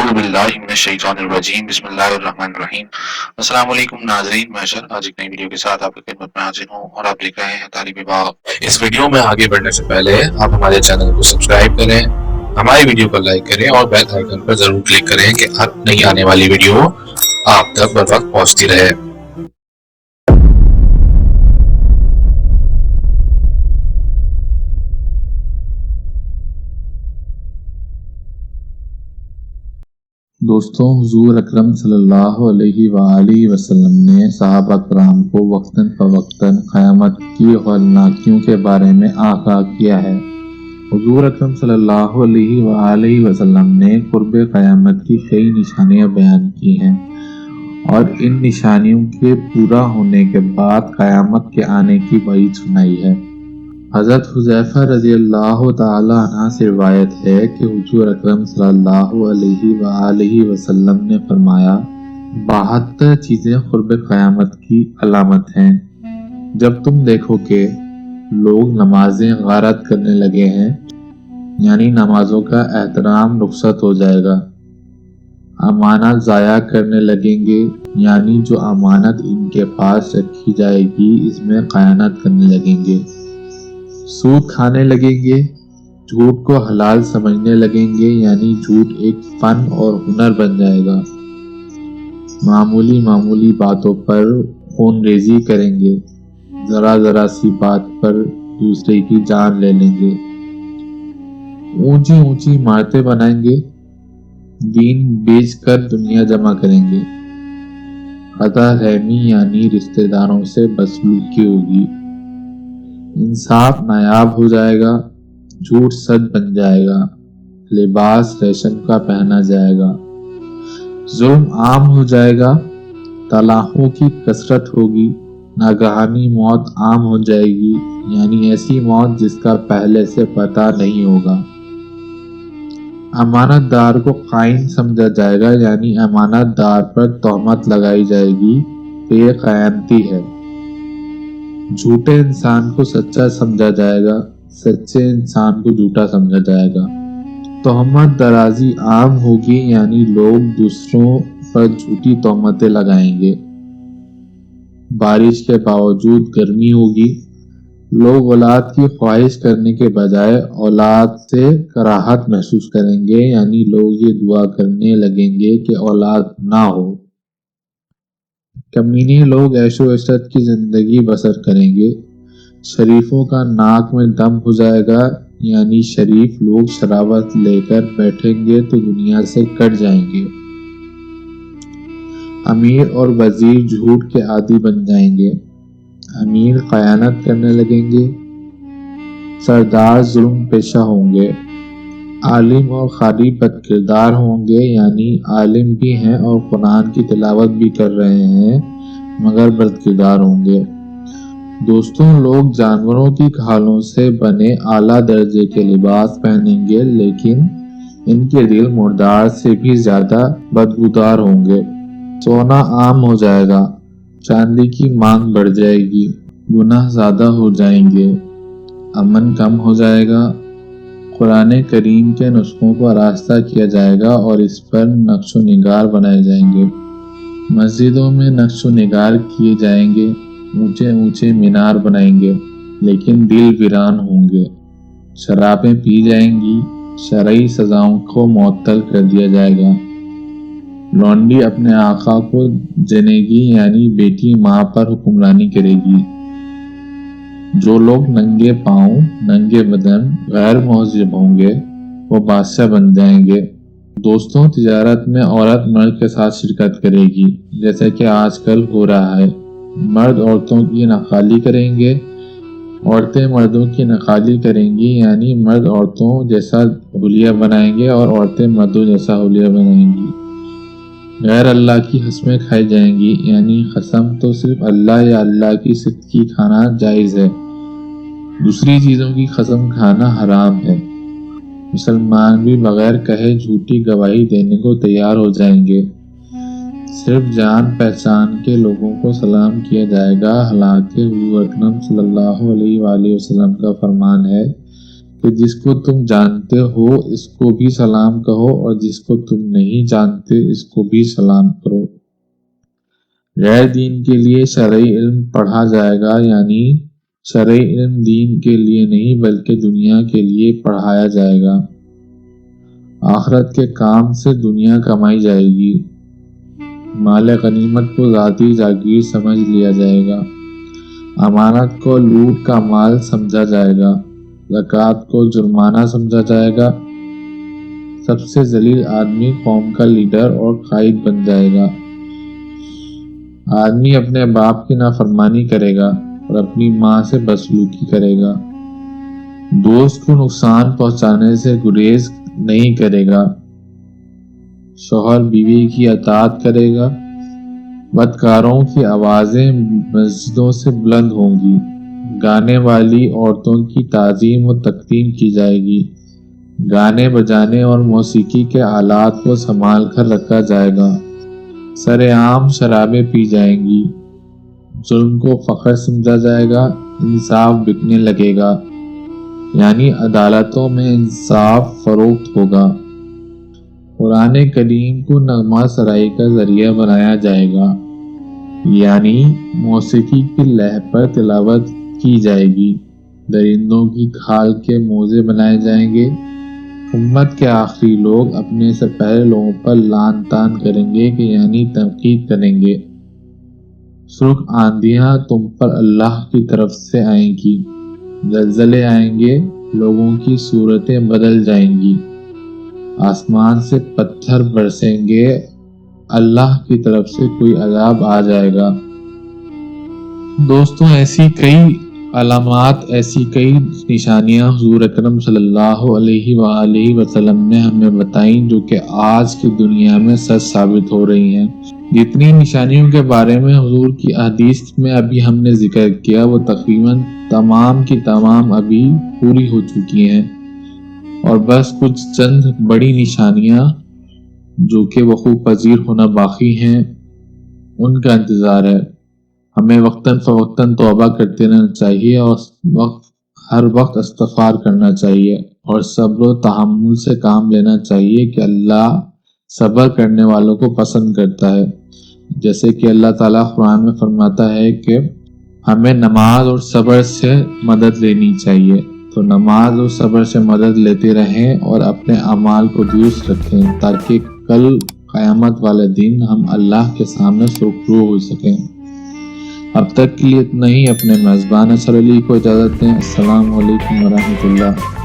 اعوذ باللہ من الشیطان الرجیم بسم اللہ الرحمن الرحیم۔ السلام علیکم ناظرین، میں اشر آج ایک نئی ویڈیو کے ساتھ آپ کی خدمت میں حاضر ہوں اور آپ دیکھ رہے ہیں طالب باغ۔ اس ویڈیو میں آگے بڑھنے سے پہلے آپ ہمارے چینل کو سبسکرائب کریں، ہماری ویڈیو کو لائک کریں اور بیل آئیکن پر ضرور کلک کریں کہ ہر نئی آنے والی ویڈیو آپ تک بر وقت پہنچتی رہے۔ دوستوں، حضور اکرم صلی اللہ علیہ وآلہ وسلم نے صحابہ کرام کو وقتاً فوقتاً قیامت کی ہولناکیوں کے بارے میں آگاہ کیا ہے۔ حضور اکرم صلی اللہ علیہ وآلہ وسلم نے قرب قیامت کی کئی نشانیاں بیان کی ہیں اور ان نشانیوں کے پورا ہونے کے بعد قیامت کے آنے کی وعید سنائی ہے۔ حضرت حذیفہ رضی اللہ تعالی عنہ سے روایت ہے کہ حضور اکرم صلی اللہ علیہ وآلہ وسلم نے فرمایا، 72 چیزیں قرب قیامت کی علامت ہیں۔ جب تم دیکھو کہ لوگ نمازیں غارت کرنے لگے ہیں، یعنی نمازوں کا احترام رخصت ہو جائے گا، امانت ضائع کرنے لگیں گے، یعنی جو امانت ان کے پاس رکھی جائے گی اس میں خیانت کرنے لگیں گے، سود کھانے لگیں گے، جھوٹ کو حلال سمجھنے لگیں گے، یعنی جھوٹ ایک فن اور ہنر بن جائے گا، معمولی باتوں پر خون ریزی کریں گے، ذرا سی بات پر دوسرے کی جان لے لیں گے، اونچی عمارتیں بنائیں گے، دین بیچ کر دنیا جمع کریں گے، قطع رحمی یعنی رشتہ داروں سے بدسلوکی ہوگی، انصاف نایاب ہو جائے گا، جھوٹ سچ بن جائے گا، لباس ریشم کا پہنا جائے گا، ظلم عام ہو جائے گا، طلاقوں کی کثرت ہوگی، ناگہانی موت عام ہو جائے گی، یعنی ایسی موت جس کا پہلے سے پتہ نہیں ہوگا، امانت دار کو خائن سمجھا جائے گا، یعنی امانت دار پر تہمت لگائی جائے گی کہ یہ خیانتی ہے، جھوٹے انسان کو سچا سمجھا جائے گا، سچے انسان کو جھوٹا سمجھا جائے گا، تہمت درازی عام ہوگی، یعنی لوگ دوسروں پر جھوٹی تہمتیں لگائیں گے، بارش کے باوجود گرمی ہوگی، لوگ اولاد کی خواہش کرنے کے بجائے اولاد سے کراہت محسوس کریں گے، یعنی لوگ یہ دعا کرنے لگیں گے کہ اولاد نہ ہو، کمینے لوگ عیش و عشرت کی زندگی بسر کریں گے، شریفوں کا ناک میں دم ہو جائے گا، یعنی شریف لوگ شرابت لے کر بیٹھیں گے تو دنیا سے کٹ جائیں گے، امیر اور وزیر جھوٹ کے عادی بن جائیں گے، امیر خیانت کرنے لگیں گے، سردار ظلم پیشہ ہوں گے، عالم اور قاری بد کردار ہوں گے، یعنی عالم بھی ہیں اور قرآن کی تلاوت بھی کر رہے ہیں مگر بد کردار ہوں گے۔ دوستوں، لوگ جانوروں کی کھالوں سے بنے اعلیٰ درجے کے لباس پہنیں گے، لیکن ان کے دل مردار سے بھی زیادہ بدبودار ہوں گے، سونا عام ہو جائے گا، چاندی کی مانگ بڑھ جائے گی، گناہ زیادہ ہو جائیں گے، امن کم ہو جائے گا، قرآن کریم کے نسخوں کو آراستہ کیا جائے گا اور اس پر نقش و نگار بنائے جائیں گے، مسجدوں میں نقش و نگار کیے جائیں گے، اونچے مینار بنائیں گے، لیکن دل ویران ہوں گے، شرابیں پی جائیں گی، شرعی سزاؤں کو معطل کر دیا جائے گا، لونڈی اپنے آقا کو جنے گی، یعنی بیٹی ماں پر حکمرانی کرے گی، جو لوگ ننگے پاؤں ننگے بدن غیر مہذب ہوں گے وہ بادشاہ بن جائیں گے۔ دوستوں، تجارت میں عورت مرد کے ساتھ شرکت کرے گی، جیسا کہ آج کل ہو رہا ہے، مرد عورتوں کی نخالی کریں گے، عورتیں مردوں کی نخالی کریں گی، یعنی مرد عورتوں جیسا حلیہ بنائیں گے اور عورتیں مردوں جیسا حلیہ بنائیں گی، غیر اللہ کی قسمیں کھائی جائیں گی، یعنی قسم تو صرف اللہ یا اللہ کی صدق کی کھانا جائز ہے، دوسری چیزوں کی قسم کھانا حرام ہے، مسلمان بھی بغیر کہے جھوٹی گواہی دینے کو تیار ہو جائیں گے، صرف جان پہچان کے لوگوں کو سلام کیا جائے گا، حالانکہ حضور اکرم صلی اللہ علیہ وآلہ وسلم کا فرمان ہے کہ جس کو تم جانتے ہو اس کو بھی سلام کہو اور جس کو تم نہیں جانتے اس کو بھی سلام کرو۔ غیر دین کے لیے شرعی علم پڑھا جائے گا، یعنی شرعی علم دین کے لیے نہیں بلکہ دنیا کے لیے پڑھایا جائے گا۔ آخرت کے کام سے دنیا کمائی جائے گی۔ مال غنیمت کو ذاتی جاگیر سمجھ لیا جائے گا۔ امانت کو لوٹ کا مال سمجھا جائے گا۔ زکوٰۃ کو جرمانہ سمجھا جائے گا۔ سب سے ذلیل آدمی قوم کا لیڈر اور قائد بن جائے گا۔ آدمی اپنے باپ کی نافرمانی کرے گا اور اپنی ماں سے بدسلوکی کرے گا۔ دوست کو نقصان پہنچانے سے گریز نہیں کرے گا۔ شوہر بیوی کی اطاعت کرے گا۔ بدکاروں کی آوازیں مسجدوں سے بلند ہوں گی۔ گانے والی عورتوں کی تعظیم و تکریم کی جائے گی۔ گانے بجانے اور موسیقی کے آلات کو سنبھال کر رکھا جائے گا۔ سر عام شرابیں پی جائیں گی۔ ظلم کو فخر سمجھا جائے گا۔ انصاف بکنے لگے گا، یعنی عدالتوں میں انصاف فروخت ہوگا۔ قرآن کریم کو نغمہ سرائی کا ذریعہ بنایا جائے گا، یعنی موسیقی کی لہ پر تلاوت کی جائے گی۔ درندوں کی کھال کے موزے بنائے جائیں گے۔ امت کے آخری لوگ اپنے سے پہلے لوگوں پر لعن طعن کریں گے کہ یعنی تنقید کریں گے۔ سرخ آندیاں تم پر اللہ کی طرف سے آئیں گی۔ زلزلے آئیں گے، لوگوں کی صورتیں بدل جائیں گی۔ آسمان سے پتھر برسیں گے، اللہ کی طرف سے کوئی عذاب آ جائے گا۔ دوستوں، ایسی کئی علامات، ایسی کئی نشانیاں حضور اکرم صلی اللہ علیہ وآلہ وسلم نے ہمیں بتائیں جو کہ آج کی دنیا میں سچ ثابت ہو رہی ہیں۔ جتنی نشانیوں کے بارے میں حضور کی احادیث میں ابھی ہم نے ذکر کیا وہ تقریباً تمام کی تمام ابھی پوری ہو چکی ہیں، اور بس کچھ چند بڑی نشانیاں جو کہ وقوع پذیر ہونا باقی ہیں ان کا انتظار ہے۔ ہمیں وقتاً فوقتاً توبہ کرتے رہنا چاہیے اور ہر وقت استغفار کرنا چاہیے اور صبر و تحمل سے کام لینا چاہیے کہ اللہ صبر کرنے والوں کو پسند کرتا ہے۔ جیسے کہ اللہ تعالیٰ قرآن میں فرماتا ہے کہ ہمیں نماز اور صبر سے مدد لینی چاہیے، تو نماز اور صبر سے مدد لیتے رہیں اور اپنے اعمال کو درست رکھیں تاکہ کل قیامت والے دن ہم اللہ کے سامنے سرخرو ہو سکیں۔ اب تک کے لیے اتنا ہی۔ اپنے میزبان اثر علی کو اجازت دیں۔ السلام علیکم ورحمۃ اللہ۔